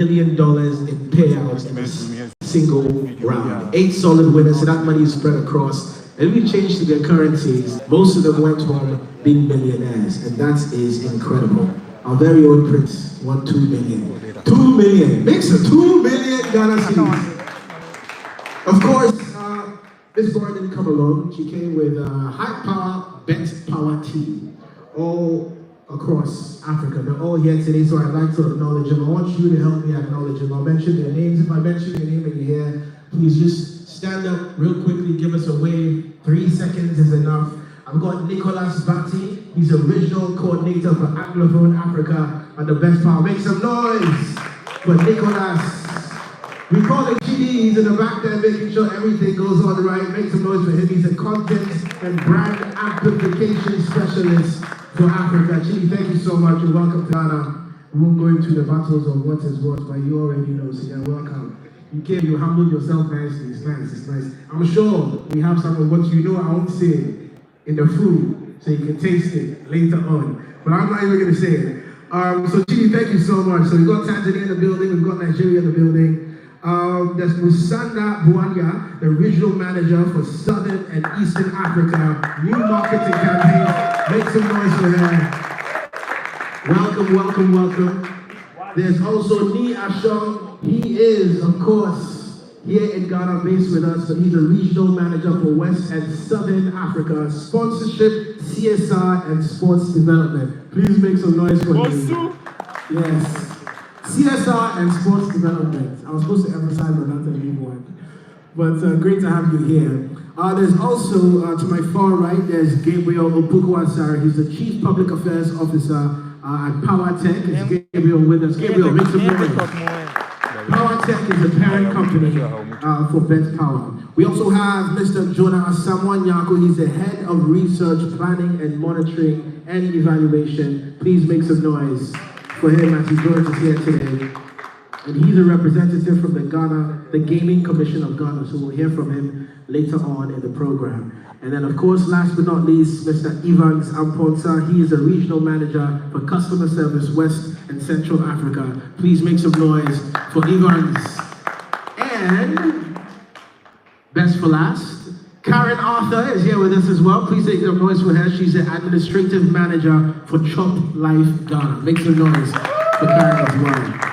million in payouts in a single round. 8 solid winners, so that money is spread across. And we changed to their currencies. Most of them went home being millionaires, and that is incredible. Our very own Prince won 2 million. 2 million. Makes a 2 million Ghana cedis. Of course, this boy didn't come alone. She came with high power betPawa team all across Africa. They're all here today, so I'd like to acknowledge them. I want you to help me acknowledge them. I'll mention their names. If I mention your name and you're here, please just stand up real quickly, give us a wave. 3 seconds is enough. I've got Nicholas Batty. He's the regional coordinator for Anglophone Africa and the betPawa. Make some noise for Nicholas. We call him Cedis. He's in the back there making sure everything goes on right. Make some noise for him. He's a content and brand amplification specialist for Africa. Cedis, thank you so much and welcome to Ghana. We won't go into the battles of what is what, but you already know, so you're welcome. You came, you humbled yourself nicely. It's nice, it's nice. I'm sure we have some of what you know I won't say in the food, so you can taste it later on. But I'm not even going to say it. So Cedis, thank you so much. So we've got Tanzania in the building, we've got Nigeria in the building. There's Musanda Buanya, the regional manager for Southern and Eastern Africa, new marketing campaign. Make some noise for her. Welcome, welcome, welcome. There's also Ni Ashong. He is, of course, here in Ghana, based with us, but he's a regional manager for West and Southern Africa, sponsorship, CSR, and sports development. Please make some noise for him. Yes. CSR and sports development. I was supposed to emphasize on that one, but great to have you here. There's also, to my far right, there's Gabriel Opukwasar. He's the Chief Public Affairs Officer at Power Tech. Is Gabriel with us? Gabriel, make some noise. Power Tech is a parent company for betPawa. We also have Mr. Jonah Asamoah Nyako. He's the head of research, planning, and monitoring and evaluation. Please make some noise for him as he joins us here today. And he's a representative from the Gaming Commission of Ghana, so we'll hear from him later on in the program. And then, of course, last but not least, Mr. Evans Amponsa. He is a regional manager for customer service West and Central Africa. Please make some noise for Evans. And best for last, Karen Arthur is here with us as well. Please make some noise for her. She's the administrative manager for Chop Life Ghana. Make some noise for Karen as well.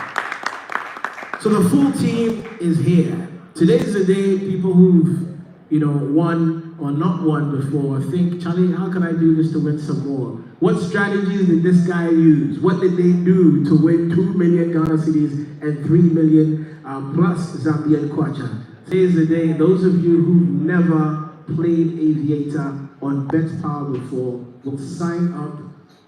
So the full team is here. Today's the day people who've won or not won before think, Charlie, how can I do this to win some more? What strategies did this guy use? What did they do to win 2 million Ghana cedis and 3 million plus Zambian kwacha? Today's the day. Those of you who've never played Aviator on betPawa before will sign up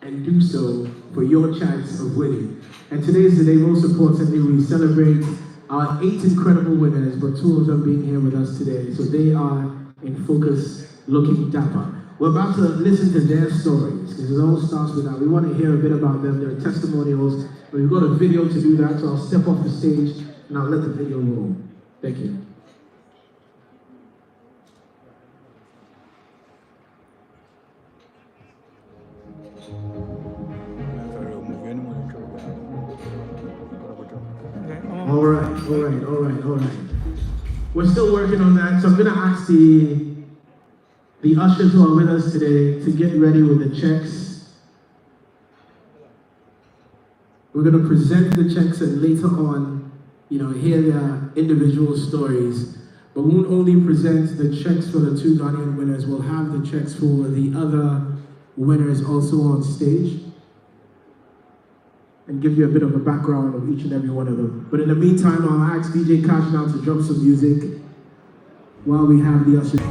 and do so for your chance of winning. And today's the day. Most importantly, we celebrate our 8 incredible winners, but 2 of them being here with us today. So they are in focus, looking dapper. We're about to listen to their stories, because it all starts with that. We want to hear a bit about them, their testimonials. But we've got a video to do that, so I'll step off the stage and I'll let the video roll. Thank you. All right. We're still working on that, so I'm gonna ask the ushers who are with us today to get ready with the checks. We're gonna present the checks and later on, hear their individual stories. But we won't only present the checks for the 2 Ghanaian winners, we'll have the checks for the other winners also on stage, and give you a bit of a background of each and every one of them. But in the meantime, I'll ask DJ Cash now to drop some music while we have the ushers.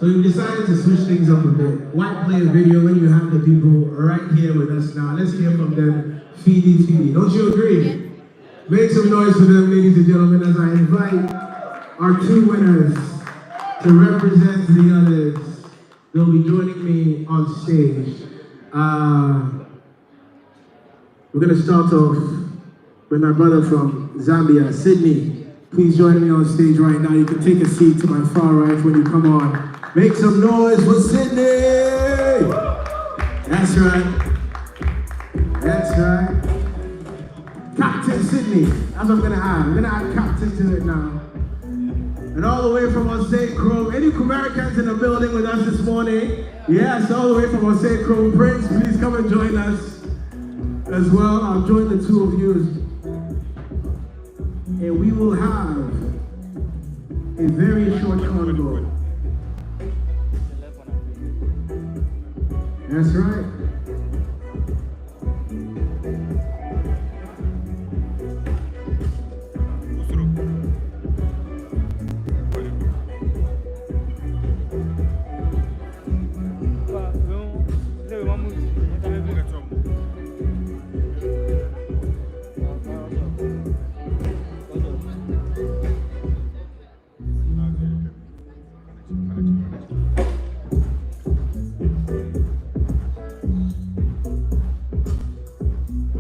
So we decided to switch things up a bit. Why play a video when you have the people right here with us now? Let's hear from them. Feedy. Don't you agree? Make some noise for them, ladies and gentlemen, as I invite our two winners to represent the others. They'll be joining me on stage. We're going to start off with my brother from Zambia, Sydney. Please join me on stage right now. You can take a seat to my far right when you come on. Make some noise for Sydney! That's right. That's right. Captain Sydney. That's what I'm going to add. I'm going to add Captain to it now. And all the way from Osei Chrome. Any Americans in the building with us this morning? Yes, all the way from Osei Chrome. Prince, please come and join us as well. I'll join the two of you. And we will have a very short convo. That's right.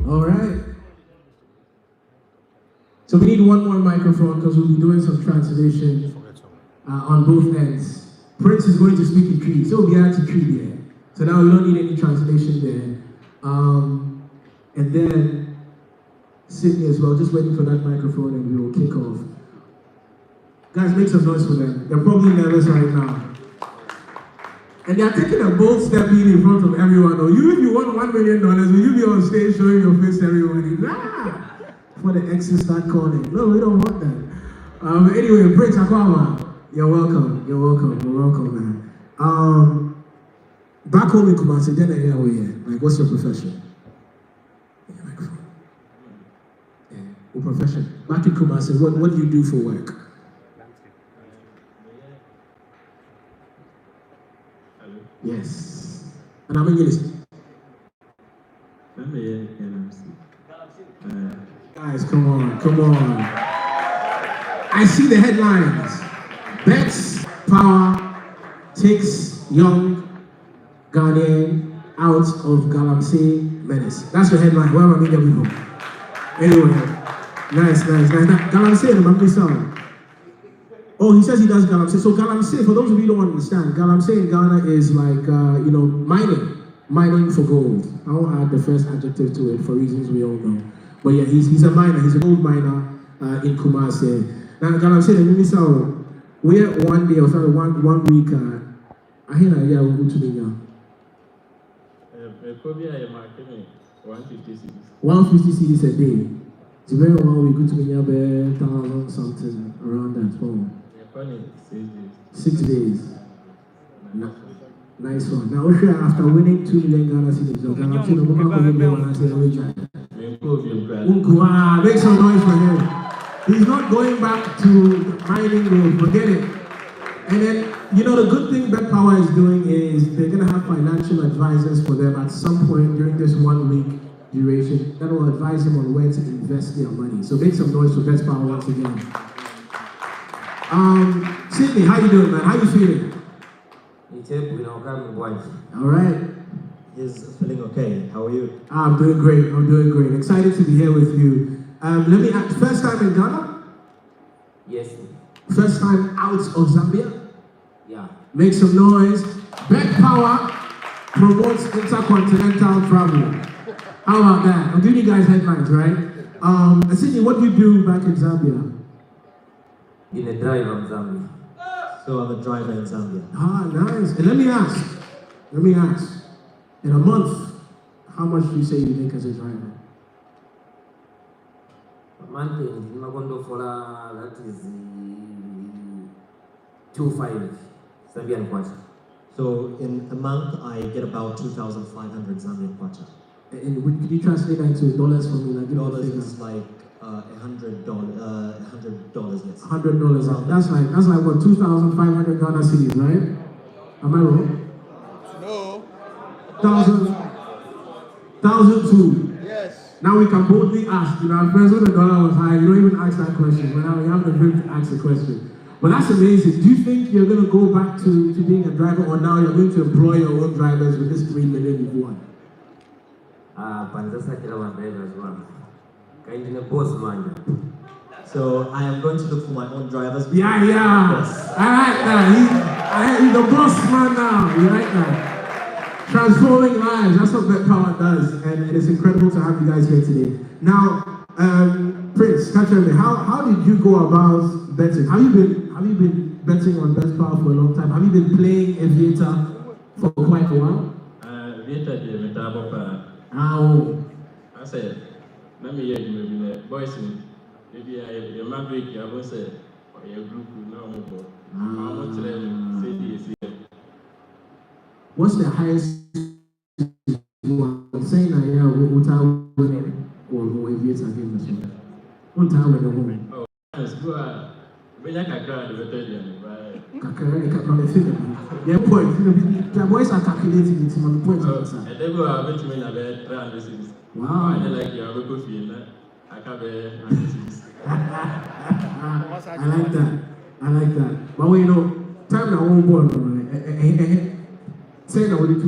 All right. So we need one more microphone because we'll be doing some translation on both ends. Prince is going to speak in Cree, so we'll get to Cree there. So now we don't need any translation there. And then Sydney as well, just waiting for that microphone and we will kick off. Guys, make some noise for them. They're probably nervous right now. And they are taking a bold step in front of everyone. Or you, if you want $1 million, will you be on stage showing your face to everybody? Nah! Before the exes start calling. No, we don't want that. Anyway, Prince Akwawa, you're welcome. You're welcome, man. Back home in Kumasi, then area where you like, what's your profession? Yeah, microphone. Yeah, what profession? Back in Kumasi, what do you do for work? Yes. And I'm English. Guys, come on. I see the headlines. betPawa takes young Ghanaian out of Galamsey menace. That's the headline. Where are media people? Anyway, nice. Galamsey, the Mambi song. Oh, he says he does Galamsey. So Galamsey, for those of you who don't understand, Galamsey in Ghana is like, mining for gold. I won't add the first adjective to it for reasons we all know. But yeah, he's a miner. He's a gold miner in Kumasi. Now, Galamsey, the Mambi song, we're one day or sorry, one week. I hear that, yeah, we'll go to the year. 150 cedis a day. It's very one week, go to the year, 1,000 something around that phone. 6 days. Nice one. Now, after winning 2 million Ghana cedis, make some noise for him. He's not going back to mining gold, forget it. And then, the good thing betPawa is doing is they're going to have financial advisors for them at some point during this 1 week duration that will advise them on where to invest their money. So make some noise for betPawa once again. Sydney, how you doing, man? How you feeling? All right. He's feeling okay. How are you? I'm doing great. Excited to be here with you. Let me ask, first time in Ghana? Yes. First time out of Zambia? Yeah. Make some noise. betPawa promotes intercontinental travel. How about that? I'm giving you guys headlines, right? Sydney, what do you do back in Zambia? In a driver in Zambia. So I'm a driver in Zambia. Ah, nice. And let me ask. In a month, how much do you say you make as a driver? Monthly, that is 2.5 Zambian kwacha. So in a month, I get about 2,500 Zambian kwacha. And could you translate that into dollars for me? Like, dollars is like $100, yes. $100. That's like what, 2,500 Ghana cedis, right? Am I wrong? No. 1,002. Yes. Now we can boldly ask, at first when the dollar was high, you don't even ask that question, but now you have the ability to ask the question. But that's amazing. Do you think you're going to go back to being a driver, or now you're going to employ your own drivers with this 3 million you've won? Panza kila wa drivers wangu. Kaindi ne boss man. So I am going to look for my own drivers. Yeah. Yes. I like that. He's the boss man now. You like that? Transforming lives. That's what betPawa does, and it is incredible to have you guys here today. Now, Prince, catch me. How did you go about betting? Have you been betting on betPawa for a long time? Have you been playing Aviator for quite a while? Aviator did me double para. How? I said, let me hear you, boys. Maybe your maverick, I will say, or your group now. I'm not telling Cedis. What's the highest you are saying? What time or Aviator game this one? What time with the woman? Oh, yes, go ahead. When I can grab the veteran, right? Yeah, point. The boys are calculating it. My point. And then go out with me in a bed, 300. Wow. And then like you have a coffee, I can be 100. I like that. But when time now won't go on. Say now what you do.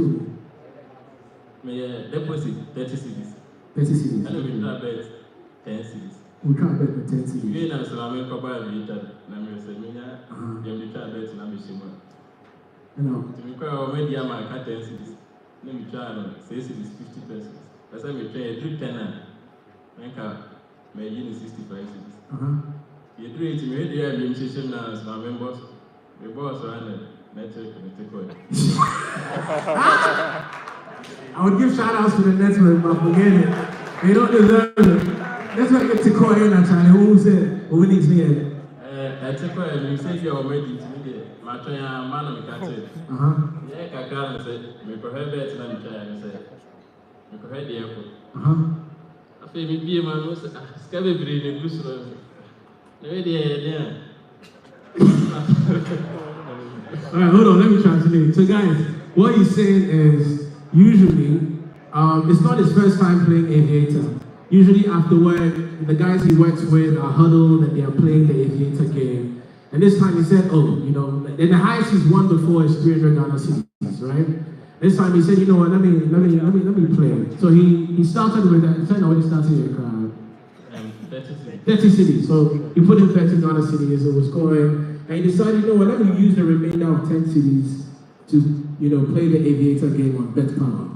My deposit 30 cities. 30 cities. I know we try bet 10 cities. We try bet the 10 cities. You know, so I'm going to buy Aviator. I'm going to say, you try bet in Amishima. To me, already I'm at 10 cities. Let me try 6 cities, 50 pesos. That's why we try to do 10 and my unit 65 cities. You do it, you have the administration now as my members. The boss ran the network and the take. I would give shout outs to the network, but forget it. They don't deserve it. Network get to call in actually. Who said? Who needs me? I take away, you say you're already to me. My train, man, I'm a cat. Yeah, Kaka said, we prohibit and try and say, we prohibit the airport. I feel me be a man was scabby in the blue room. Yeah. Alright, hold on, let me translate. So guys, what he's saying is, usually, it's not his first time playing Aviator. Usually after work, the guys he works with are huddled and they are playing the Aviator game. And this time he said, then the highest he's won before is 300 Ghana cedis, right? This time he said, you know what, let me play. So he started with that. I already started 30 cities. So he put in 30 Ghana cedis, it was going, and he decided, you know what, let me use the remainder of 10 cities to, play the Aviator game on betPawa.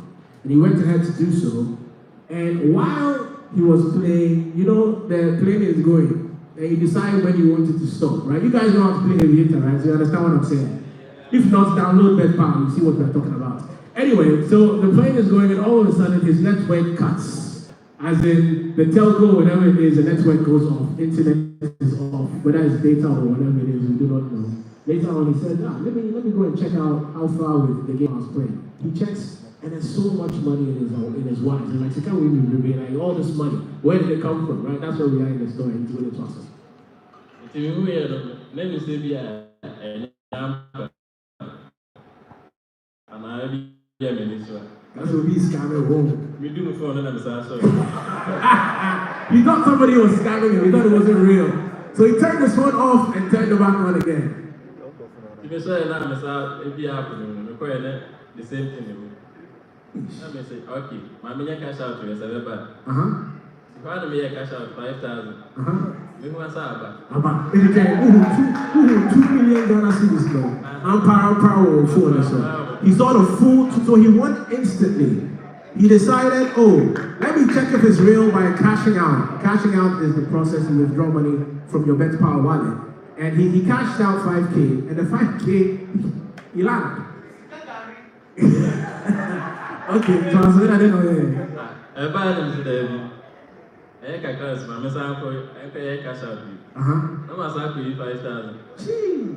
And he went ahead to do so. And while he was playing, the plane is going. And he decided when he wanted to stop, right? You guys know how to play Aviator, right? So you understand what I'm saying? If not, download betPawa, you see what we're talking about. Anyway, so the plane is going and all of a sudden his network cuts. As in, the telco, whatever it is, the network goes off, internet is off, whether it's data or whatever it is, we do not know. Later on he said, let me go and check out how far with the game I was playing. He checks, and there's so much money in his wallet. He's like, so can't we be like, all this money, where did it come from, right? That's where we are in the story. He's going to talk to us. Let me say, That's what he's scamming home. We do the phone and I'm sorry. He thought somebody was scamming him. He thought it wasn't real. So he turned his phone off and turned it back on again. If you say now, if you happen, the same thing. I may say, okay, my million cash out to you, if I had a million cash out 5,000, we want to about 2 million Ghana cedis though. I'm power for this one. He saw the full, so he won instantly. He decided, let me check if it's real by cashing out. Cashing out is the process you withdraw money from your betPawa wallet. And he cashed out 5K, and the 5K, he landed. Okay, so I didn't know that. I can't my mess out for cash out. No, I saw you 5,000.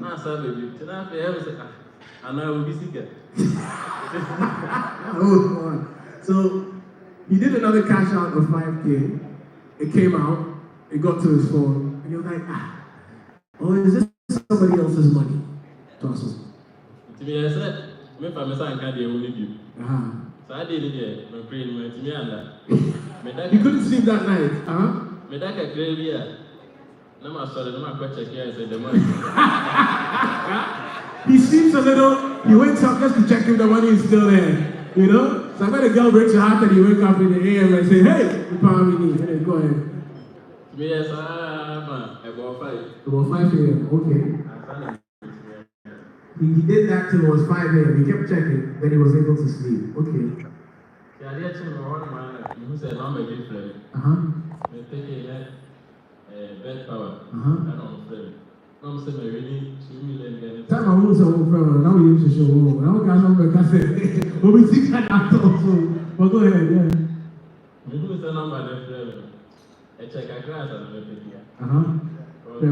No, I saw you. And I will be sick. So he did another cash out of 5K. It came out, it got to his phone, and he was like, is this somebody else's money? To me, I said, Me for me son can't do it. So I did it. My brain went to me and You couldn't sleep that night, me that a crazy. No more sorry, no more question here. I said the money. He sleeps a little, he wakes up just to check if the money is still there, you know? So I bet a girl breaks your heart and you wake up in the AM and say, hey, the power we need. Hey, go ahead. Me, yes, about 5. About 5 a.m., okay. He did that till it was 5 a.m. He kept checking, then he was able to sleep. Okay. Yeah, I actually one man who said, I'm a different. They take betPawa. I don't friend. I'm saying, really, 2 million. Time I won't say, now we used to show home. Now we can't have a cassette. But we see that also. But go ahead, yeah. We do the number different. I check a class and I pick it.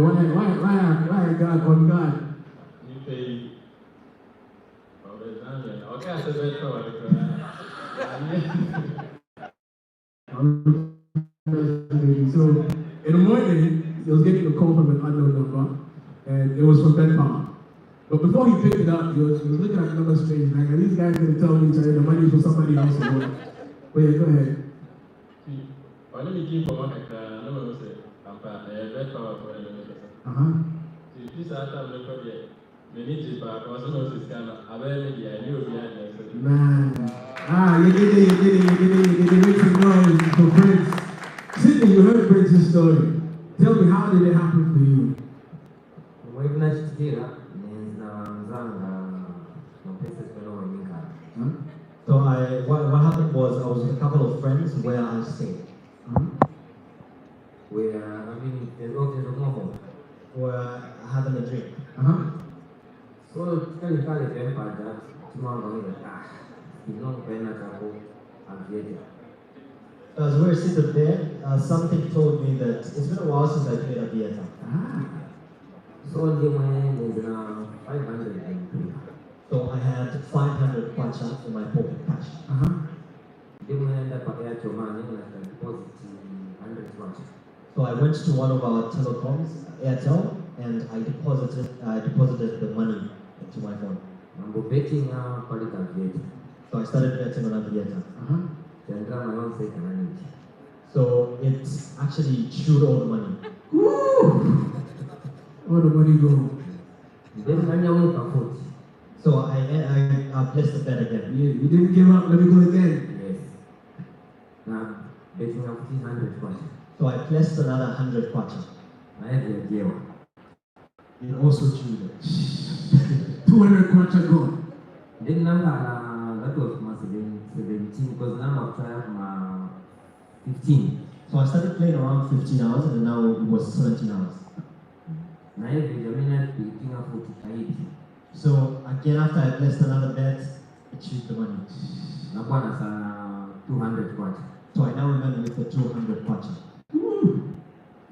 Why God on God? You pay. Okay, I said betPawa. So in the morning, he was getting a call from an unknown number, and it was from betPawa. But before he picked it up, he was looking at the number strange. Like, are these guys going to tell me the money is for somebody else or what? But yeah, go ahead. Let me give one number. I'm betPawa for Elevator. So this after the project, we need to back also know this kind of ability. I knew behind it. Man, you did it. Make some noise for Prince. Sydney, you heard Prince's story. Tell me, how did it happen for you? So what happened was I was with a couple of friends where I stayed. We are having a lot of novel. Were having a drink. So can you call it that tomorrow you know when I go Aviator. As we were sitting there, something told me that it's been a while since I played Aviator. So the money is now 500. So I had 500 kwacha in my pocket cash. The money that I had to money and deposit 100 kwacha. So I went to one of our telecoms, Airtel, and I deposited the money into my phone. I'm betting Aviator. So I started betting on Aviator. Then So it actually chewed all the money. Woo! Where the money go? So I placed the bet again. You didn't give up, let me go again. Yes. Now, betting 100 kwacha. So I placed another 100 kwacha. I have the idea. It also chewed it. 200 kwacha gone. Then number that was my 17 because now I have 15. So I started playing around 15 hours and now it was 17 hours. Now every minute betting 45. So again, after I placed another bet, it chewed the money. Now one is 200 kwacha. So I now remember with the 200 kwacha.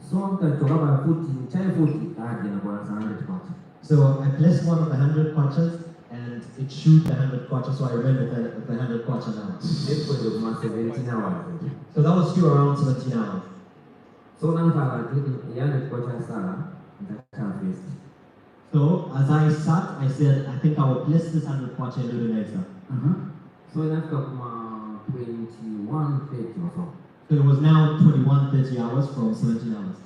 So after about 40, try 40, again about 100 kwacha. So I placed one of the 100 kwachas and it chewed the 100 kwacha, so I remember the 100 kwacha now. This was 17 hours. So that was still around 17 hours. So now I did the 100 kwacha that first. So as I sat, I said, I think I will place this 100 kwacha a little later. So that's got 21:30 or so. So it was now 21:30 hours from 17 hours.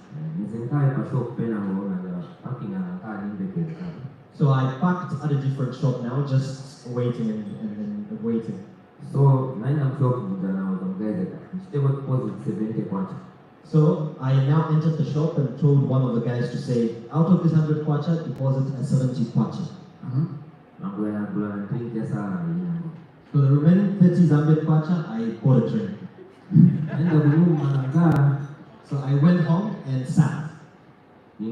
So I parked at a different shop now, just waiting and waiting. So 9 o'clock I was deposit 70 kwacha. So I now entered the shop and told one of the guys to say, out of this 100 kwacha, deposit a 70 kwacha. So the remaining 30 Zambian kwacha, I bought a drink. So I went home and sat. So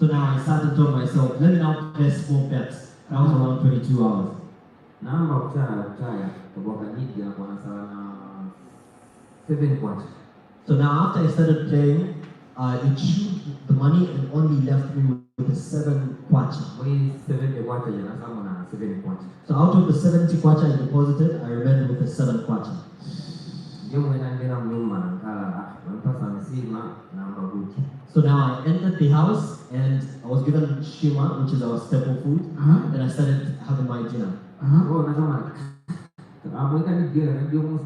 now I sat and told myself, let me now place 4 bets. That was around 22 hours. So now after I started playing, it chewed the money and only left me with the 7 kwacha. So out of the 70 kwacha I deposited, I remained with the 7 kwacha. So now I entered the house and I was given shima, which is our staple food, and I started having my dinner. Oh, nasema American gear and almost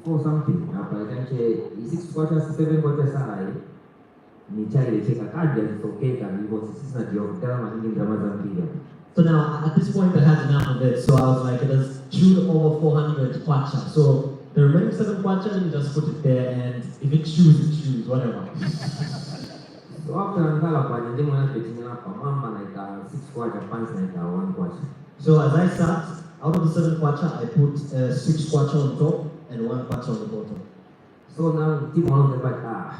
4 something. Hapa ikache 6 quarters 7 quarters salary. Ni chai cheka kadi alitokeka hivyo sisi na ndio kama nyingi drama za mpira. So now, at this point, I had enough of it, so I was like, it has chewed over 400 kwacha. So the remaining 7 kwacha, you just put it there, and if it chews, whatever. So after ngala kwa ndio mwana petinga kwa mama na ika 6 quarter pants na ika 1 quarter. So as I sat, out of the 7 kwacha, I put 6 kwacha on top and 1 kwacha on the bottom. So now, team one of the back,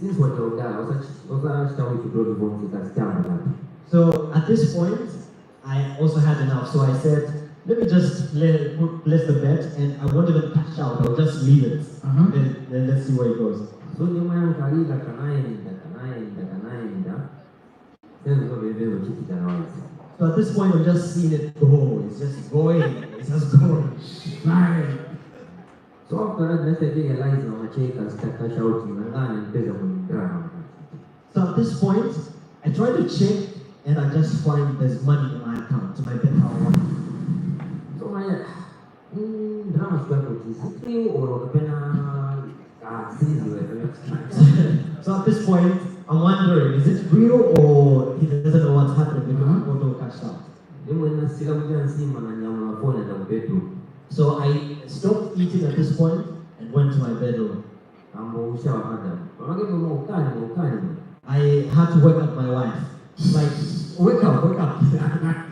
since what you've done, I was actually to grow the bones because down. So at this point, I also had enough. So I said, let me just place the bet, and I won't even cash out. I'll just leave it. Then let's see where it goes. So you might carry the canine. Then we'll be able to keep it around. So at this point, I'm just seeing it go. It's just going. It's just going. Flying. So after that, let's realize on a check and start cash out and pay the. So at this point, I try to check, and I just find there's money in my account, to my betPawa. So my drama is free or So at this point, I'm wondering, is it real or he doesn't know what's happening because he won't cash out? So I stopped eating at this point and went to my bedroom. I had to wake up my wife. Like, wake up.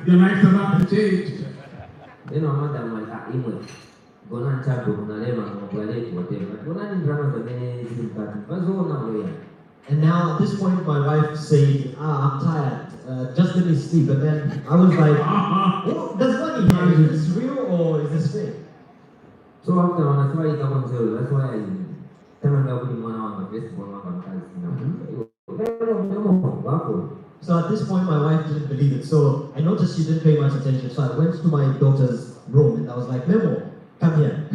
Your life's about to change. You know, madam, like, email. Gonan Chago, Nalema, whatever. And now at this point, my wife said, I'm tired. Just let me sleep. And then I was like, oh, there's money here. Is this real or is this fake? So after when I saw it, that's why I tell me about one on the Facebook. So at this point, my wife didn't believe it. So I noticed she didn't pay much attention. So I went to my daughter's room and I was like, Memo, come here.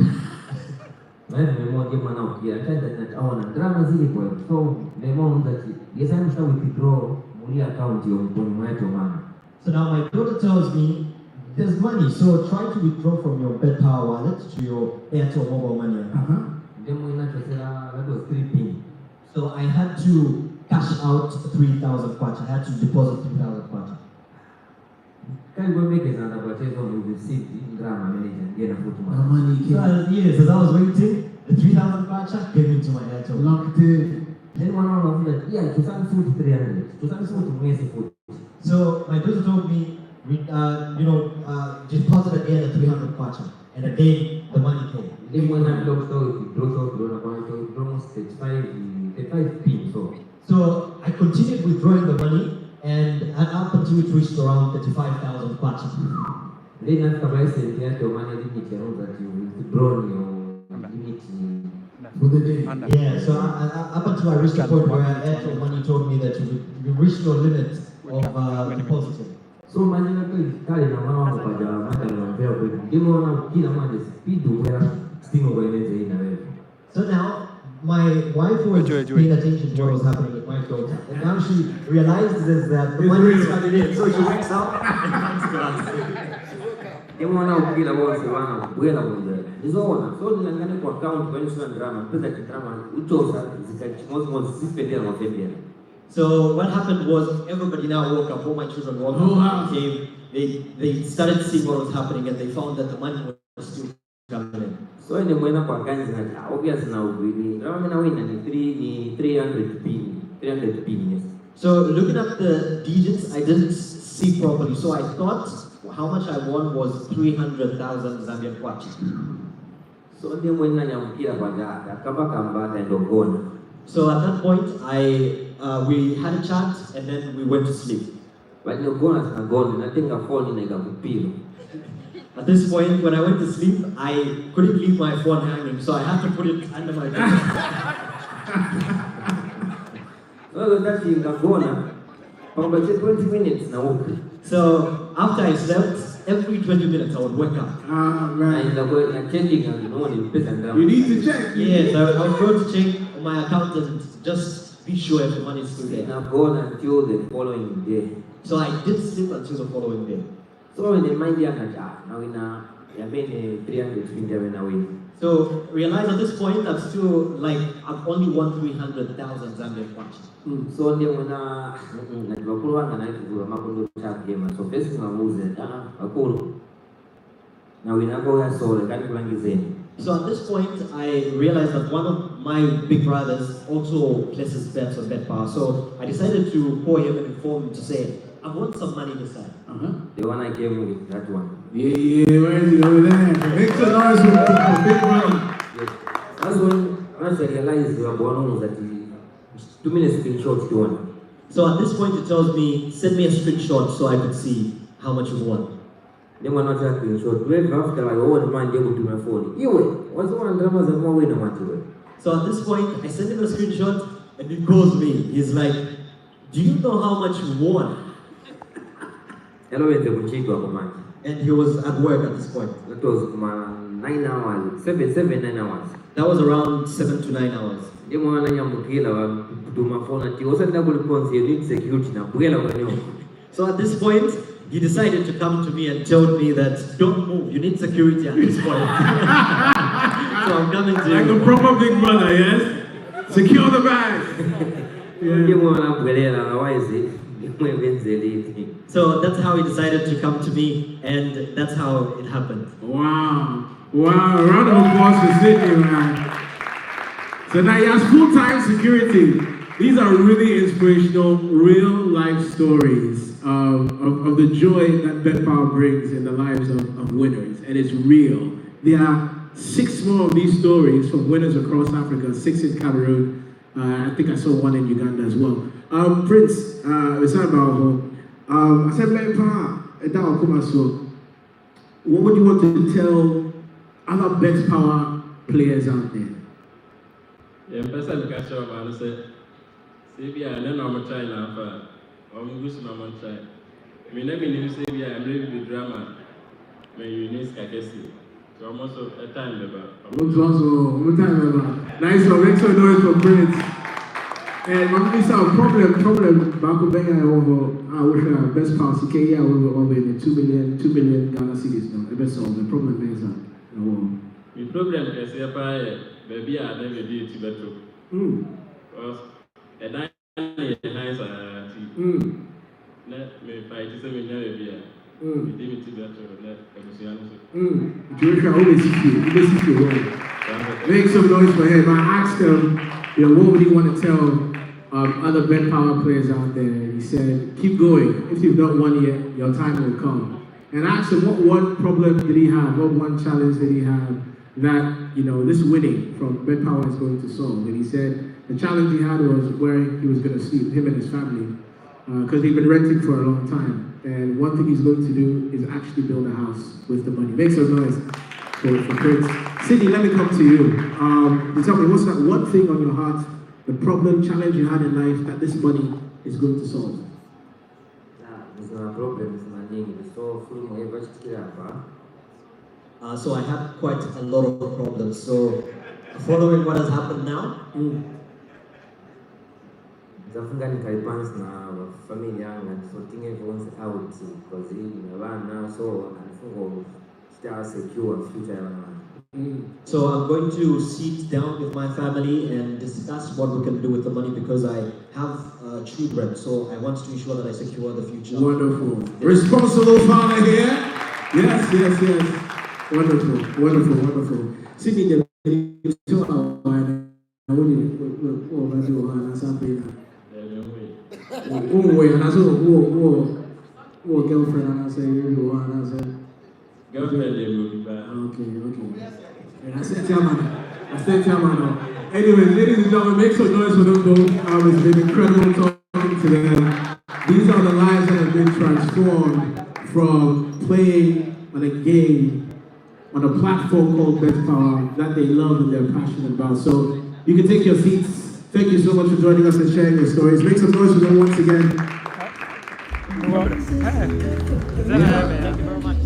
Memo gave me now here. I said that drama is equal. So Memo that yes, I'm sure we withdraw money account on my man. So now my daughter tells me, there's money, so try to withdraw from your betPawa wallet to your Aviator mobile money account. So I had to cash out 3,000 kwacha. I had to deposit 3,000 kwacha. Can you make another purchase on the receipt drama manager get a photo Money came. Yes, as I was waiting, the 3,000 kwacha came into my Aviator. Locked in. Then one of that, yeah, to some food 300. To some food. So my daughter told me, deposit again the 300 kwacha. And again, the money came. Then when I looked out, it almost 35 p. So I continued withdrawing the money, and up until it reached around 35,000 kwacha. Then after I said, you have your money limit, you know that you withdraw your limit For the day. Yeah, so up until I reached the point where actual money told me that you reached your limit of depositing. So money is carrying a mama for the matter. You know, kill a man is speed to where steam over in. So now, my wife was paying attention to what was happening with my daughter. And now she realizes that the money is coming in. So she wakes up and comes to us. You want to kill a woman, where I was there. It's all. So the Langanic account when you drama, physical drama, which was suspended on India. So what happened was everybody now woke up, all my children woke up, came, they started seeing what was happening and they found that the money was still coming in. So in the winner for guns, obvious now, we win 300 p. So looking at the digits, I didn't see properly. So I thought how much I won was 300,000 Zambian kwacha. So the winner you kill about that, Kabaka and Ogona. So at that point, we had a chat and then we went to sleep. But you're gone, I think I fall in a pillow. At this point, when I went to sleep, I couldn't leave my phone hanging, so I had to put it under my bed. Well, that's in Gagona. For about 20 minutes now. So after I slept, every 20 minutes I would wake up. Right. And checking and no one in prison. You need to check. Yes, I would go to check my account and just be sure everyone is still Stayed there. up gone until the following day. So I didn't sleep until the following day. So in the mind now in a 300 when away. So realize at this point I'm still like I've only won 300,000 Zambian kwacha. So ndio mwana wakulu wanga na kugula makondo chat game so basi ngamuze akulu na winako ya sole kani kulangizeni. So at this point I realized that one of my big brothers also places bets on betPawa. So I decided to call him and inform him to say I want some money this time. The one I came with, that one. Yeah, where is he over there? Make some noise for big brother. Yes. That's when once I realized the one that he 2 minutes screenshot the one. So at this point it tells me send me a screenshot so I could see how much you won. Then one not screenshot. Wait after like oh the man able to my phone. You what's the one drama that more way no matter. So at this point I send him a screenshot and he calls me. He's like, do you know how much you won? Hello, the And he was at work at this point. that was 9 hours, 9 hours. That was around 7 to 9 hours. Ndio mwana nyamukila kutuma phone ati osanda kulikonsi need security na bwela kwa So at this point, he decided to come to me and told me that don't move, you need security at this point. So I'm coming to Like you. a proper big brother, yes? Secure the bag. ndio mwana bwela otherwise So that's how he decided to come to me, and that's how it happened. Wow. Wow. Round of applause for Sydney, man. So now he has full-time security. These are really inspirational, real-life stories of the joy that betPawa brings in the lives of winners. And it's real. There are 6 more of these stories from winners across Africa, 6 in Cameroon. I think I saw one in Uganda as well. Prince, I said betPawa, what would you want to tell other betPawa players out there? Yeah, person catch up and say, Sabia, and then I'm trying now. I'm going to try. I mean, let me name Sabia, I'm ready with drama. May you need Skakesi. So I'm also a time about. Nice one, make some noise for Prince. And I'm going to say a problem, Bakubenga over, I wish betPawa, CK, over in 2 million Ghana Cedis now. The best solve, the problem is that. The problem is that baby, I never did to better. Because a dime is a let me fight 7 years beer. We did it to better. Make some noise for him. I asked him, what would he want to tell other betPawa players out there? He said, keep going. If you've not won yet, your time will come. And I asked him, what one problem did he have? What one challenge did he have that, this winning from betPawa is going to solve? And he said, the challenge he had was where he was going to sleep, him and his family, because he'd been renting for a long time. And one thing he's going to do is actually build a house with the money. Make some noise for Prince. Sydney, let me come to you. You tell me, what's that one thing on your heart, the problem, challenge you had in life that this money is going to solve? There's no problems, so So I had quite a lot of problems. So following what has happened now, Zafunga nikaipans na family yangu and sorting everyone's out because in now so and still secure future. So I'm going to sit down with my family and discuss what we can do with the money because I have children. So I want to ensure that I secure the future. Wonderful. Responsible father here. Yes. Wonderful. Sydney, girlfriend, and I say, Girlfriend, they will be back. Okay. And I said, man. Anyway, ladies and gentlemen, make some noise for them both. It's been incredible talking to them. These are the lives that have been transformed from playing on a game on a platform called betPawa that they love and they're passionate about. So you can take your seats. Thank you so much for joining us and sharing your stories. Make some noise for them once again. Thank you very much.